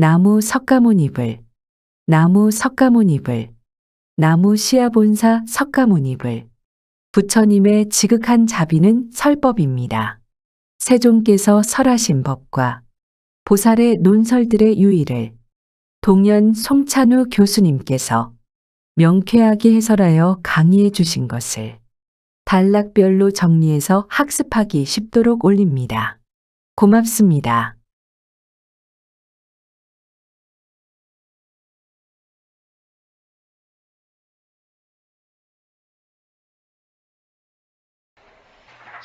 나무 석가모니불, 나무 석가모니불, 나무 시아본사 석가모니불. 부처님의 지극한 자비는 설법입니다. 세종께서 설하신 법과 보살의 논설들의 유의를 동연 송찬우 교수님께서 명쾌하게 해설하여 강의해 주신 것을 단락별로 정리해서 학습하기 쉽도록 올립니다. 고맙습니다.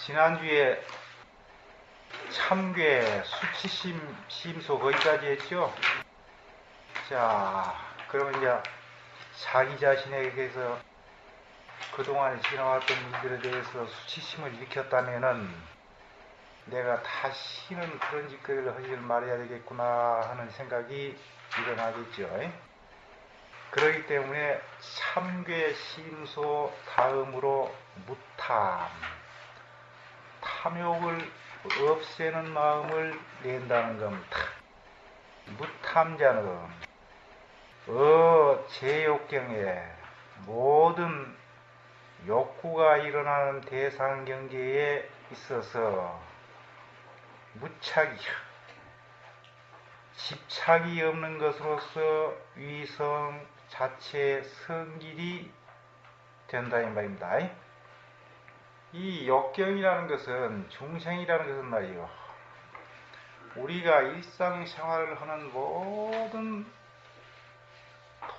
지난주에 참괴, 수치심, 심소 거기까지 했죠. 자, 그러면 이제 자기 자신에게서 그동안에 지나왔던 일들에 대해서 수치심을 일으켰다면은 내가 다시는 그런 짓거리를 하지 말아야 되겠구나 하는 생각이 일어나겠죠. 그렇기 때문에 참괴, 심소, 다음으로 무탐, 탐욕을 없애는 마음을 낸다는 겁니다. 무탐자는 제욕경에 모든 욕구가 일어나는 대상 경계에 있어서 무착이, 집착이 없는 것으로서 위성 자체의 성질이 된다 이 말입니다. 이 욕경이라는 것은, 중생이라는 것은 말이요, 우리가 일상생활을 하는 모든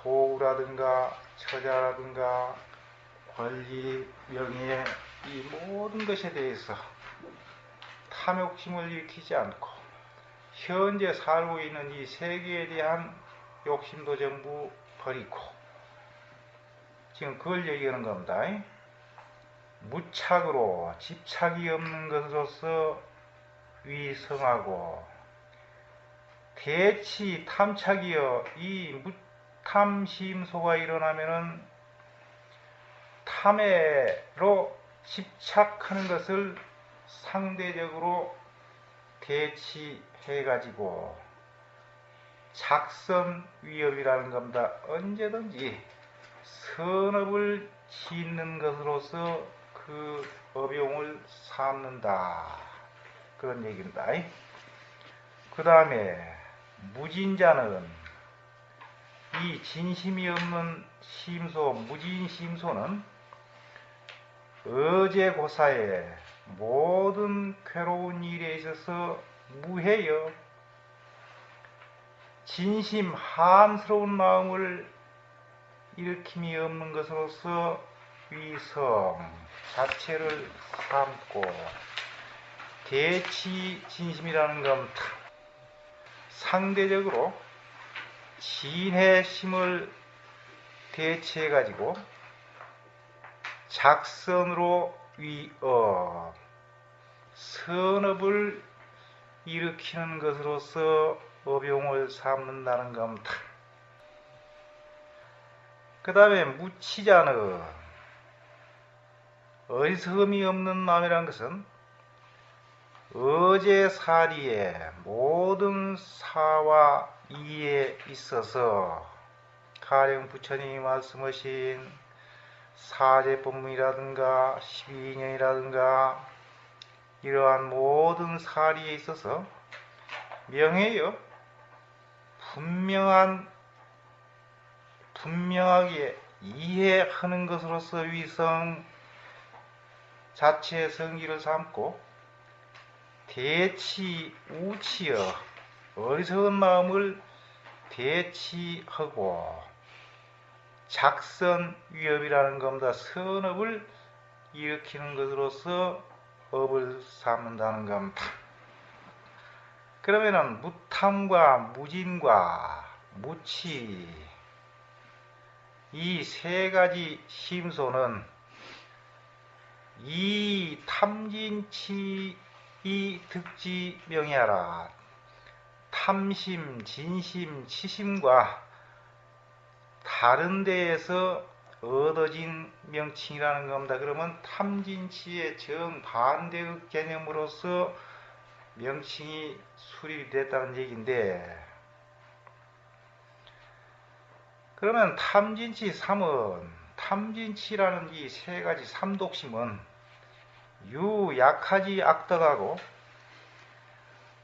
도구라든가 처자라든가 권리, 명예, 이 모든 것에 대해서 탐욕심을 일으키지 않고 현재 살고 있는 이 세계에 대한 욕심도 전부 버리고 지금 그걸 얘기하는 겁니다. 무착으로, 집착이 없는 것으로서 위성하고, 대치 탐착이여, 이 무탐심소가 일어나면은 탐에로 집착하는 것을 상대적으로 대치해가지고 작선위협이라는 겁니다. 언제든지 선업을 짓는 것으로서 그 업용을 삼는다, 그런 얘기입니다. 그 다음에 무진자는, 이 진심이 없는 심소, 무진심소는 어제고사에 모든 괴로운 일에 있어서 무해여, 진심 한스러운 마음을 일으킴이 없는 것으로서 위성 자체를 삼고, 대치 진심이라는 건 상대적으로 진해심을 대치해 가지고 작선으로 위업, 선업을 일으키는 것으로서 업용을 삼는다는 겁니다. 그 다음에 무치자는, 어리석음이 없는 마음이라는 것은 어제사리에 모든 사와 이에 있어서 가령 부처님이 말씀하신 사제법문이라든가 12인연이라든가 이러한 모든 사리에 있어서 명해요, 분명하게 이해하는 것으로서 위성 자체의 성질을 삼고, 대치 우치여, 어리석은 마음을 대치하고, 작선위협이라는 겁니다. 선업을 일으키는 것으로서 업을 삼는다는 겁니다. 그러면은 무탐과 무진과 무치, 이 세 가지 심소는 이 탐진치 이 득지 명예하라, 탐심, 진심, 치심과 다른 데에서 얻어진 명칭이라는 겁니다. 그러면 탐진치의 정반대의 개념으로서 명칭이 수립이 됐다는 얘기인데, 그러면 탐진치 3은, 탐진치라는 이 세 가지 삼독심은 약하지 악덕하고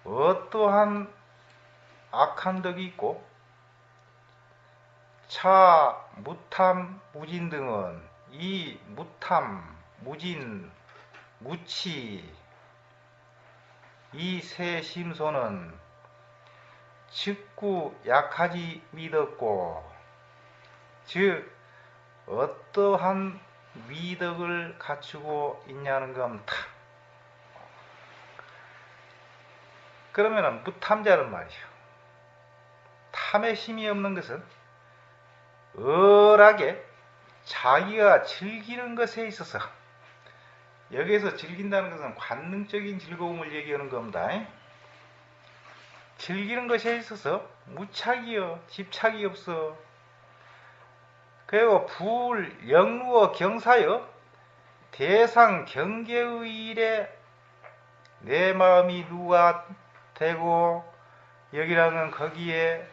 어떠한 악한 덕이 있고, 차, 무탐, 무진 등은 이 무탐, 무진, 무치 이 세 심소는 즉구 약하지 미덕고, 즉 어떠한 미덕을 갖추고 있냐는 겁니다. 그러면은 무탐자는 말이죠. 탐의 심이 없는 것은 을하게 자기가 즐기는 것에 있어서, 여기에서 즐긴다는 것은 관능적인 즐거움을 얘기하는 겁니다. 즐기는 것에 있어서 무착이요, 집착이 없어. 그리고 불, 영루어, 경사여 대상 경계의 일에 내 마음이 누가 되고, 여기라는 거기에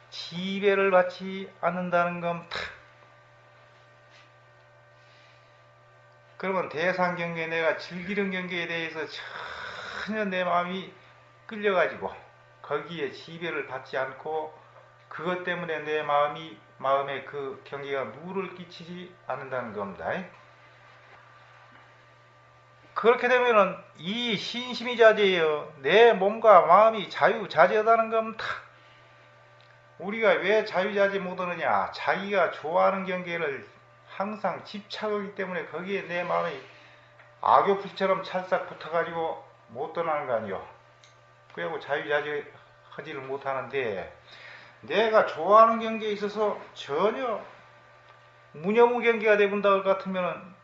지배를 받지 않는다는 겁니다. 그러면 대상 경계에, 내가 즐기는 경계에 대해서 전혀 내 마음이 끌려가지고 거기에 지배를 받지 않고, 그것 때문에 내 마음에 그 경계가 누를 끼치지 않는다는 겁니다. 그렇게 되면은 이 신심이 자제예요. 내 몸과 마음이 자유자재하다는 겁니다. 우리가 왜 자유자재 못하느냐? 자기가 좋아하는 경계를 항상 집착하기 때문에 거기에 내 마음이 악교불처럼 찰싹 붙어가지고 못 떠나는 거 아니요. 그리고 자유자재 하지를 못하는데, 내가 좋아하는 경계에 있어서 전혀 무념무 경계가 되본다 것 같으면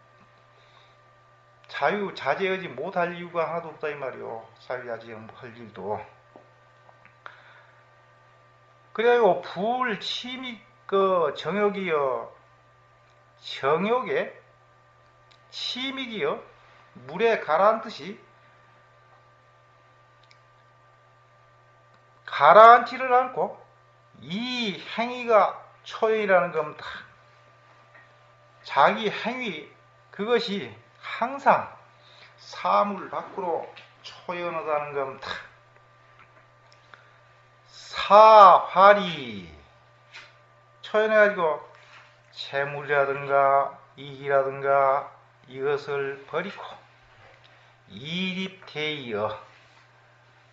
자유자재하지 못할 이유가 하나도 없다 이 말이요. 자유자재할 일도. 그리고 불, 침이 정욕이요, 정욕에 침익이요, 물에 가라앉듯이 가라앉지를 않고 이 행위가 초연이라는 겁니다. 자기 행위, 그것이 항상 사물 밖으로 초연하다는 겁니다. 사활이 초연해가지고 재물이라든가 이익이라든가 이것을 버리고 이립대의여,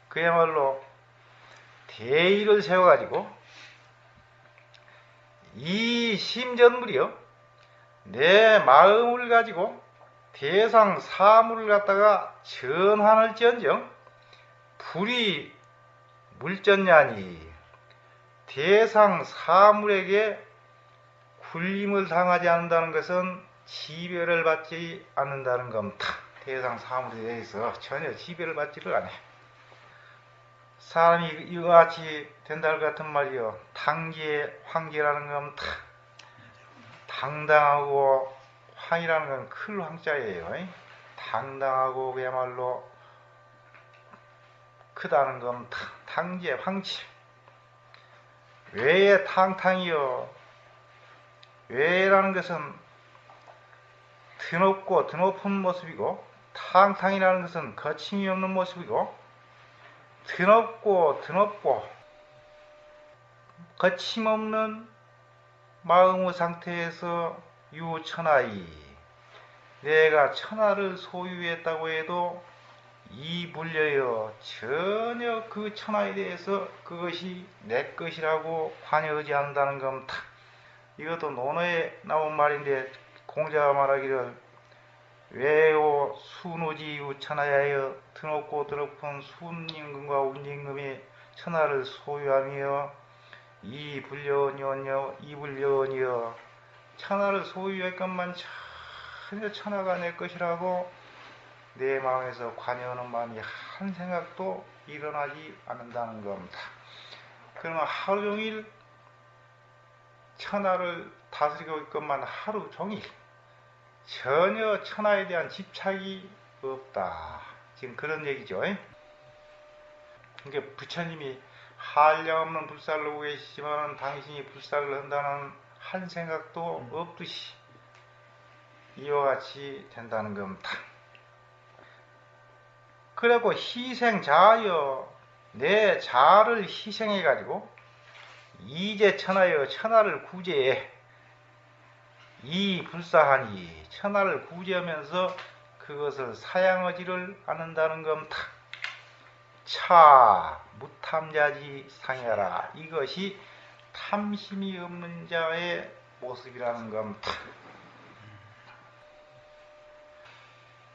그야말로 대의를 세워가지고 이 심전물이요, 내 마음을 가지고 대상 사물을 갖다가 전환할지언정 불이 물전냐니, 대상 사물에게 굴림을 당하지 않는다는 것은 지배를 받지 않는다는 겁니다. 대상 사물에 대해서 전혀 지배를 받지를 않아요. 사람이 이와 같이 된다는 것 같은 말이요, 당계, 황계라는 겁니다. 당당하고, 황이라는 건 클 황자예요. 당당하고 그야말로 크다는 겁니다. 당제, 황치. 외의 탕탕이요, 외라는 것은 드높고 드높은 모습이고, 탕탕이라는 것은 거침이 없는 모습이고, 드높고 거침없는 마음의 상태에서 유천하이, 내가 천하를 소유했다고 해도 이 불려여 전혀 그 천하에 대해서 그것이 내 것이라고 관여하지 않는다는 겁니다. 이것도 논어에 나온 말인데, 공자가 말하기를 외오 순우지 유천하여 드높고 드높은 순임금과 운임금이 천하를 소유하며 이불려언이여 천하를 소유했건만 전혀 천하가 내 것이라고 내 마음에서 관여하는 마음이 한 생각도 일어나지 않는다는 겁니다. 그러면 하루 종일 천하를 다스리고 있건만 하루 종일 전혀 천하에 대한 집착이 없다. 지금 그런 얘기죠. 그러니까 부처님이 한량없는 불살을 하고 계시지만 당신이 불살을 한다는 할 생각도 없듯이 이와 같이 된다는 겁니다. 그리고 희생자여, 내 자를 희생해가지고 이제천하여 천하를 구제해. 이 불사하니 천하를 구제하면서 그것을 사양하지를 않는다는 겁니다. 차 무탐자지 상해라. 이것이 탐심이 없는 자의 모습이라는 겁니다.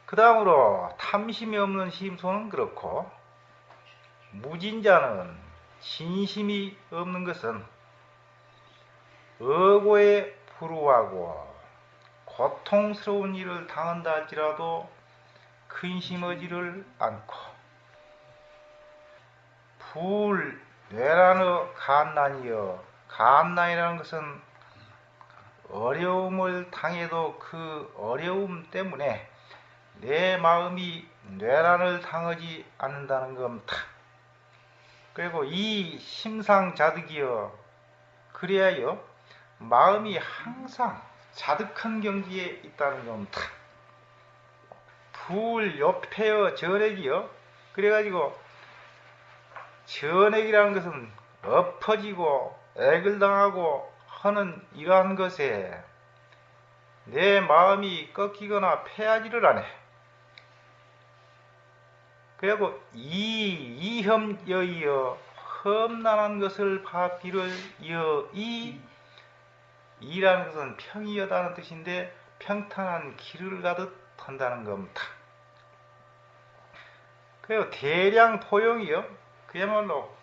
그 다음으로 탐심이 없는 심소는 그렇고, 무진자는 진심이 없는 것은 억고에 불우하고 고통스러운 일을 당한다 할지라도 근심하지를 않고, 불뇌란의 간난이여, 간난이라는 것은 어려움을 당해도 그 어려움 때문에 내 마음이 뇌란을 당하지 않는다는 겁니다. 그리고 이 심상자득이여, 그래야여 마음이 항상 자득한 경지에 있다는 겁니다. 불요폐여 전액이여, 그래가지고 전액이라는 것은 엎어지고 액을 당하고 하는 이러한 것에 내 마음이 꺾이거나 패하지를 않아. 그리고 이혐여이여, 험난한 것을 바비를 여, 이라는 것은 평이하다는 뜻인데 평탄한 길을 가듯 한다는 겁니다. 그리고 대량 포용이요, 그야말로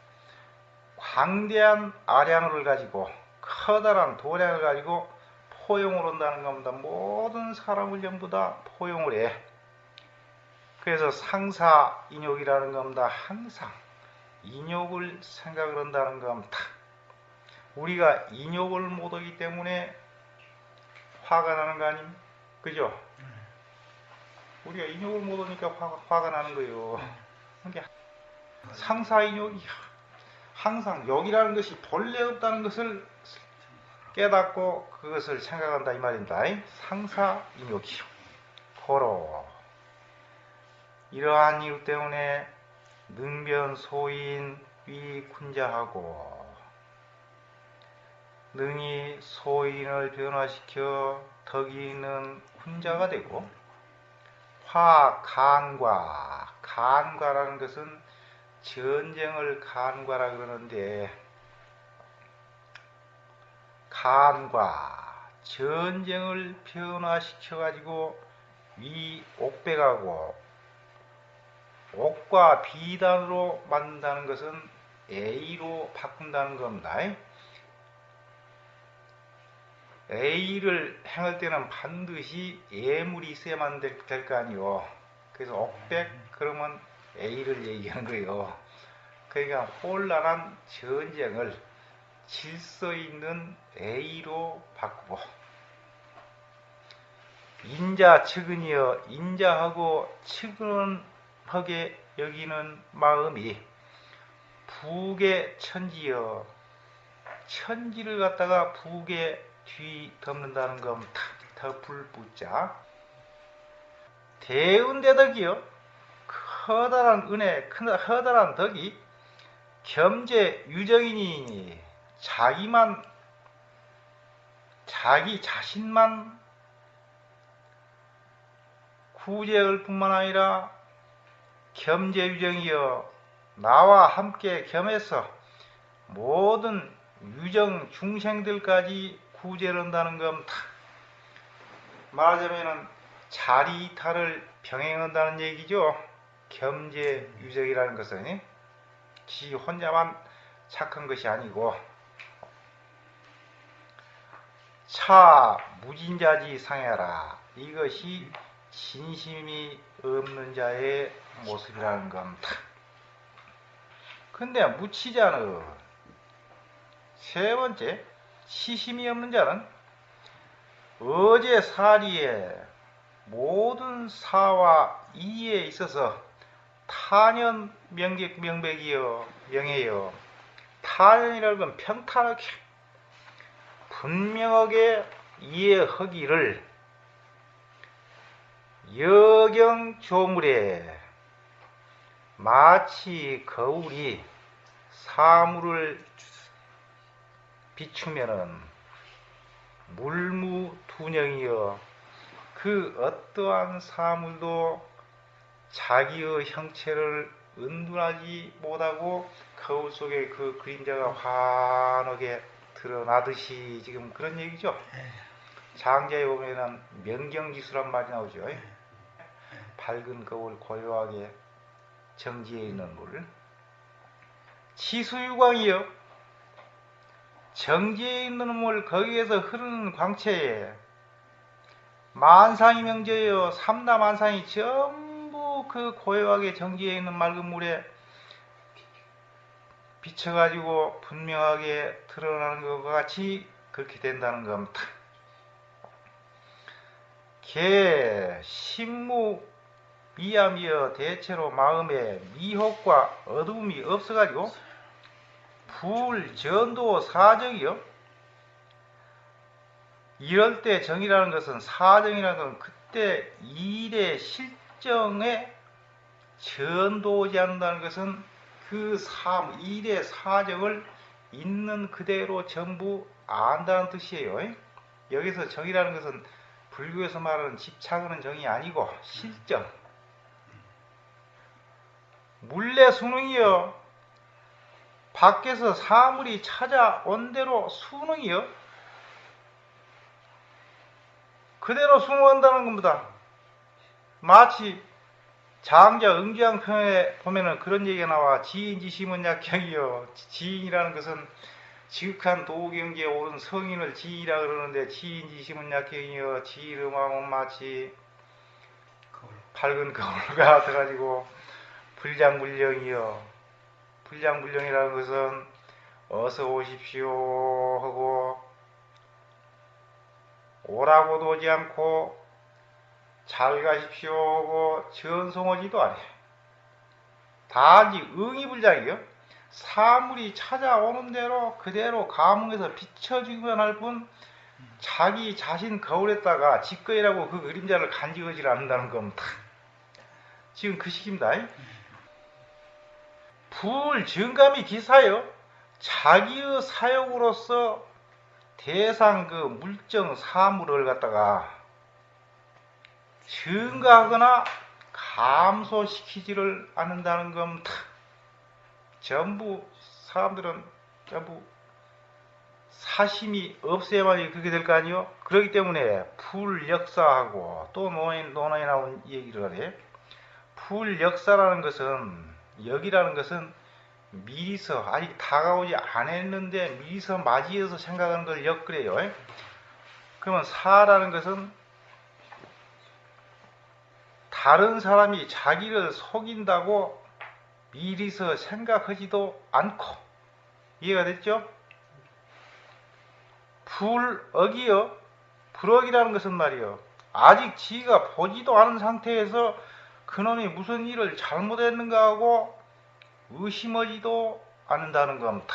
광대한 아량을 가지고 커다란 도량을 가지고 포용을 한다는 겁니다. 모든 사람을 전부 다 포용을 해. 그래서 상사인욕이라는 겁니다. 항상 인욕을 생각을 한다는 겁니다. 우리가 인욕을 못하기 때문에 화가 나는 거 아님? 그죠? 우리가 인욕을 못하니까 화가 나는 거예요. 그러니까 상사인욕이 항상 욕이라는 것이 본래 없다는 것을 깨닫고 그것을 생각한다 이 말입니다. 상사인욕이요. 고로 이러한 이유 때문에 능변소인 위군자하고, 능히 소인을 변화시켜 덕이 있는 군자가 되고, 화간과, 간과라는 것은 전쟁을 간과라 그러는데, 간과 전쟁을 변화시켜 가지고 위옥백하고 옥과 비단으로 만든다는 것은 A로 바꾼다는 겁니다. A를 행할 때는 반드시 예물이 있어야만 될 거 아니요. 그래서 옥백 그러면 A를 얘기하는 거예요. 그러니까 혼란한 전쟁을 질서 있는 A로 바꾸고, 인자 측은이여, 인자하고 측은하게 여기는 마음이 북의 천지여, 천지를 갖다가 북에 뒤덮는다는 겁니다. 덮을 부자. 대운대덕이요, 커다란 은혜, 커다란 덕이 겸재 유정이니 자기 자신만 구제할 뿐만 아니라 겸재유정이여, 나와 함께 겸해서 모든 유정 중생들까지 구제를 한다는 겁니다. 말하자면 자리이탈을 병행한다는 얘기죠. 겸재유정이라는 것은 지 혼자만 착한 것이 아니고, 차 무진자지 상해라. 이것이 진심이 없는 자의 모습이라는 겁니다. 근데 무치자는, 세 번째, 치심이 없는 자는 어제 사리에 모든 사와 이에 있어서 타년 명백이여, 명예여. 타년이라는 건 평탄하게 분명하게 이해하기를 여경조물에 마치 거울이 사물을 비추면은 물무투명이여 그 어떠한 사물도 자기의 형체를 은둔하지 못하고 거울 속에 그 그림자가 환하게 드러나듯이 지금 그런 얘기죠. 장자에 보면은 명경지수란 말이 나오죠. 밝은 거울 고요하게 정지해 있는 물. 지수유광이요. 정지해 있는 물 거기에서 흐르는 광채에 만상이 명제요. 삼라만상이 전부 그 고요하게 정지해 있는 맑은 물에 비춰가지고 분명하게 드러나는 것과 같이 그렇게 된다는 겁니다. 개, 신무, 미암이여 대체로 마음에 미혹과 어두움이 없어가지고 불, 전도, 사정이요. 이럴 때 정이라는 것은 사정이라는 건 그때 일의 실정에 전도하지 않는다는 것은 그 일의 사정을 있는 그대로 전부 안다는 뜻이에요. 여기서 정이라는 것은 불교에서 말하는 집착하는 정이 아니고 실정. 물레수능이요. 밖에서 사물이 찾아온 대로 수능이요. 그대로 수능한다는 겁니다. 마치 장자 응지양편에 보면은 그런 얘기가 나와. 지인지심은 약경이요. 지인이라는 것은 지극한 도경지에 오른 성인을 지이라 그러는데 지인지심은 약경이요. 지이를 마음은 마치 밝은 거울과 같아가지고 불량불령이요. 불량불령이라는 것은 어서 오십시오 하고 오라고도 오지 않고 잘 가십시오 하고 전송하지도 않아요. 단지 응이불량이요. 사물이 찾아오는 대로 그대로 감흥에서 비춰주기만 할 뿐 자기 자신 거울에다가 지꺼이라고 그 그림자를 간직하지 않는다는 겁니다. 지금 그 시기입니다. 불, 정감이 기사요. 자기의 사욕으로서 대상 그 물정 사물을 갖다가 증가하거나 감소시키지를 않는다는 겁니다. 전부 사람들은 전부 사심이 없어야만 그렇게 될 거 아니요? 그렇기 때문에 불역사하고 또 논어에 나온 얘기를 하래. 불역사라는 것은 역이라는 것은 미리서 아직 다가오지 않았는데 미리서 맞이해서 생각하는 걸 역 그래요. 그러면 사라는 것은 다른 사람이 자기를 속인다고 미리서 생각하지도 않고 이해가 됐죠? 불억이요. 불억이라는 것은 말이요. 아직 지가 보지도 않은 상태에서 그놈이 무슨 일을 잘못했는가 하고 의심하지도 않는다는 겁니다.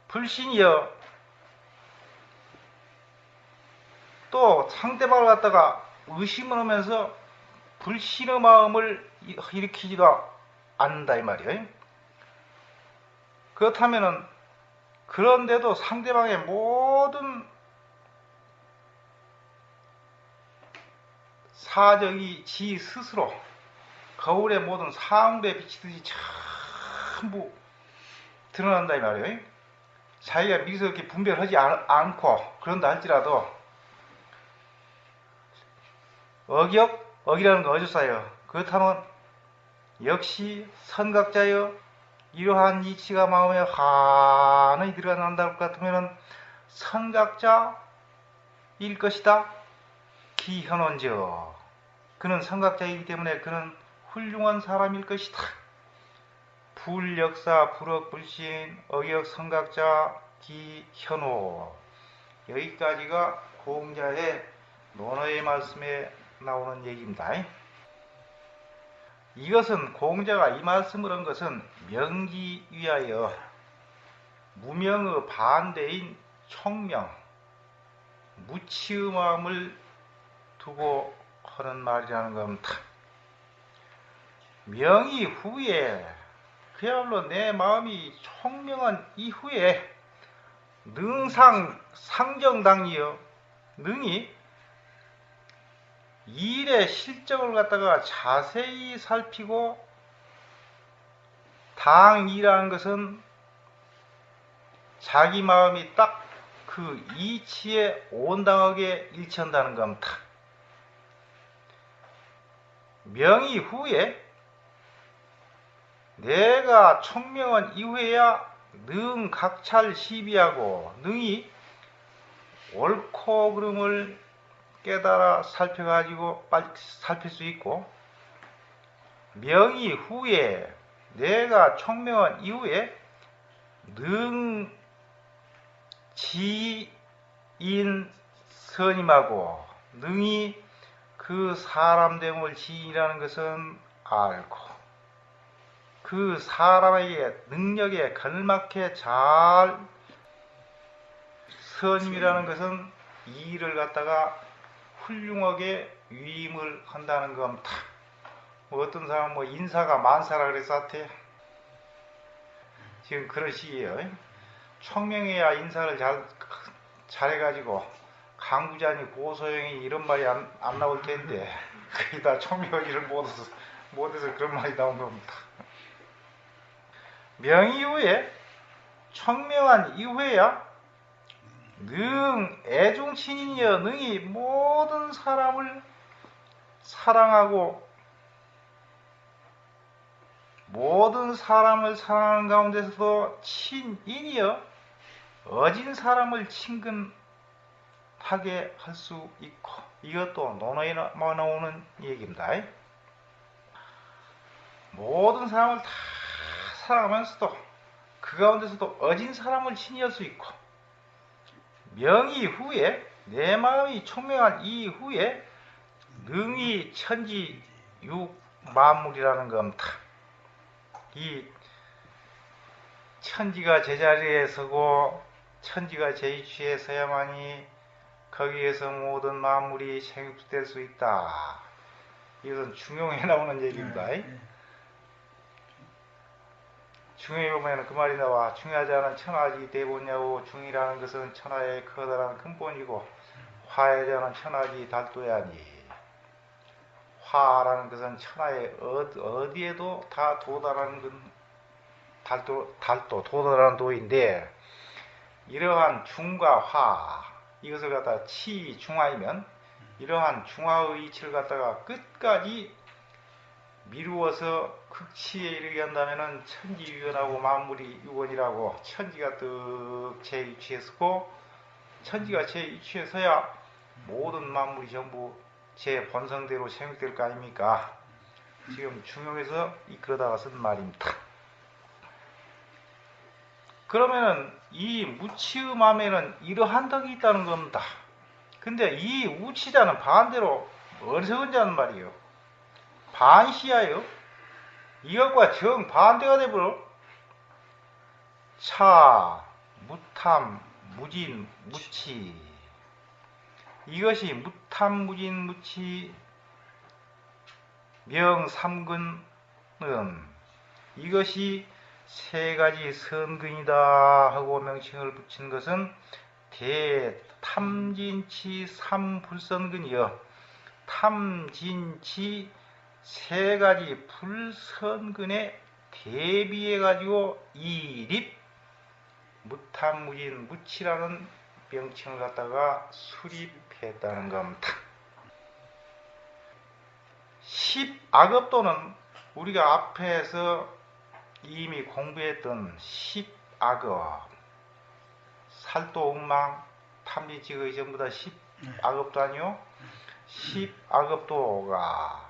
불신이요. 또 상대방을 갖다가 의심을 하면서 불신의 마음을 일으키지도 않는다 이 말이에요. 그렇다면은 그런데도 상대방의 모든 사정이 지 스스로 거울의 모든 사물에 비치듯이 전부 드러난다 이 말이에요. 자기가 미리서 이렇게 분별하지 않고 그런다 할지라도 억이라는 거 어조사요. 그렇다면 역시 선각자여 이러한 이치가 마음에 환히 들어간다 할 것 같으면 선각자일 것이다. 기현원저 그는 선각자이기 때문에 그는 훌륭한 사람일 것이다. 불역사 불억불신 억역 선각자 기현호 여기까지가 공자의 논어의 말씀에 나오는 얘기입니다. 이것은 공자가 이 말씀을 한 것은 명기 위하여 무명의 반대인 총명, 무치음함을 두고 하는 말이라는 겁니다. 명이 후에, 그야말로 내 마음이 총명한 이후에 능상 상정당이여, 능히 일의 실정을 갖다가 자세히 살피고, 당이라는 것은 자기 마음이 딱 그 이치에 온당하게 일치한다는 겁니다. 명이 후에, 내가 총명한 이후에야 능 각찰 시비하고 능히 옳고 그름을 깨달아 살펴가지고 살필 수 있고, 명이 후에, 내가 총명한 이후에 능 지인 선임하고, 능히 그 사람 됨을 지인이라는 것은 알고, 그 사람에게 능력에 걸맞게 잘, 선임이라는 것은 일을 갖다가 훌륭하게 위임을 한다는 겁니다. 어떤 사람은 인사가 만사라 그랬었대. 지금 그런 시기에요. 총명해야 인사를 잘해가지고 강부자니 고소영이 이런 말이 안 나올 텐데, 거의 다 총명하기를 못해서 그런 말이 나온 겁니다. 명 이후에, 총명한 이후에야 능 애중친인이여, 능히 모든 사람을 사랑하고 모든 사람을 사랑하는 가운데서도 친인이여 어진 사람을 친근하게 할 수 있고, 이것도 논어에 나오는 얘기입니다. 모든 사람을 다 사랑하면서도 그 가운데서도 어진 사람을 친히 수 있고, 명이 후에, 내 마음이 총명한 이후에 능이 천지 육만물이라는 겁니다. 이 천지가 제자리에 서고 천지가 제 위치에 서야만이 거기에서 모든 만물이 생육될 수 있다. 이것은 중용에 나오는 얘기입니다. 중용에 보면 그 말이 나와. 중요하지 않은 천하지 대본야오. 중이라는 것은 천하의 커다란 근본이고, 화하지 않은 천하지 달도야니. 화라는 것은 천하의 어디에도 다 도달하는 달도 도달하는 도인데, 이러한 중과 화, 이것을 갖다가 치 중화이면 이러한 중화의 이치를 갖다가 끝까지 미루어서 극치에 이르게 한다면은 천지유연하고 만물이 유원이라고, 천지가 뜩 제 위치에 서고, 천지가 제 위치에 서야 모든 만물이 전부 제 본성대로 생육될 거 아닙니까? 지금 중용에서 이끌어다가 쓴 말입니다. 그러면은 이 무치음함에는 이러한 덕이 있다는 겁니다. 근데 이 우치자는 반대로 어리석은자는 말이에요. 반시야요. 이것과 정 반대가 되버려. 차, 무탐, 무진, 무치. 이것이 무탐, 무진, 무치, 명삼근은 이것이 세 가지 선근이다 하고 명칭을 붙인 것은 대탐진치 삼불선근이여, 탐진치 세 가지 불선근에 대비해 가지고 이립 무탐무진 무치라는 명칭을 갖다가 수립했다는 겁니다. 10악업도는 우리가 앞에서 이미 공부했던 10악업, 살도, 엉망, 탐리지의 전부 다 10악업도 아니요? 10악업도가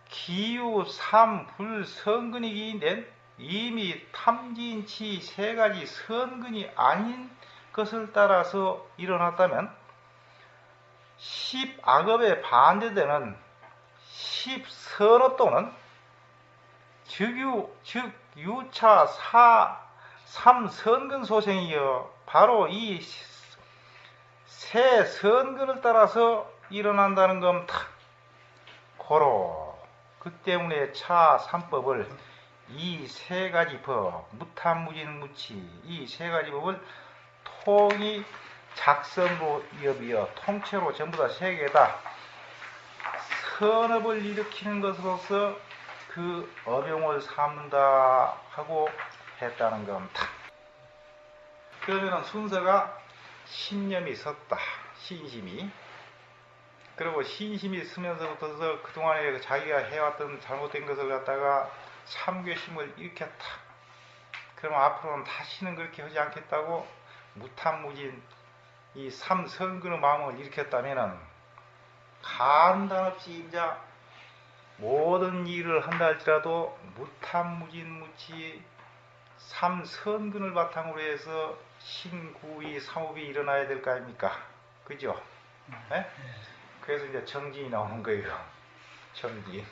기유, 삼, 불, 선근이기인데 이미 탐진치 세 가지 선근이 아닌 것을 따라서 일어났다면 10악업에 반대되는 10선업도는 즉 유차 삼선근소생이여 바로 이 새 선근을 따라서 일어난다는 겁니다. 고로 그 때문에 차 삼법을 이 세 가지 법 무탐무진무치 이 세 가지 법을 통이 작성으로 이어비어 통째로 전부 다 세 개다 선업을 일으키는 것으로서 그 어병을 삼는다 하고 했다는 겁니다. 그러면 순서가 신념이 섰다. 신심이. 그리고 신심이 서면서부터 그동안에 자기가 해왔던 잘못된 것을 갖다가 참괴심을 일으켰다. 그러면 앞으로는 다시는 그렇게 하지 않겠다고 무탐무진 이 삼선근의 마음을 일으켰다면은 간단없이 이제 모든 일을 한다 할지라도 무탐무진무치 삼선근을 바탕으로 해서 신구위 사업이 일어나야 될 거 아닙니까? 그죠? 네? 그래서 이제 정진이 나오는 거예요. 정진.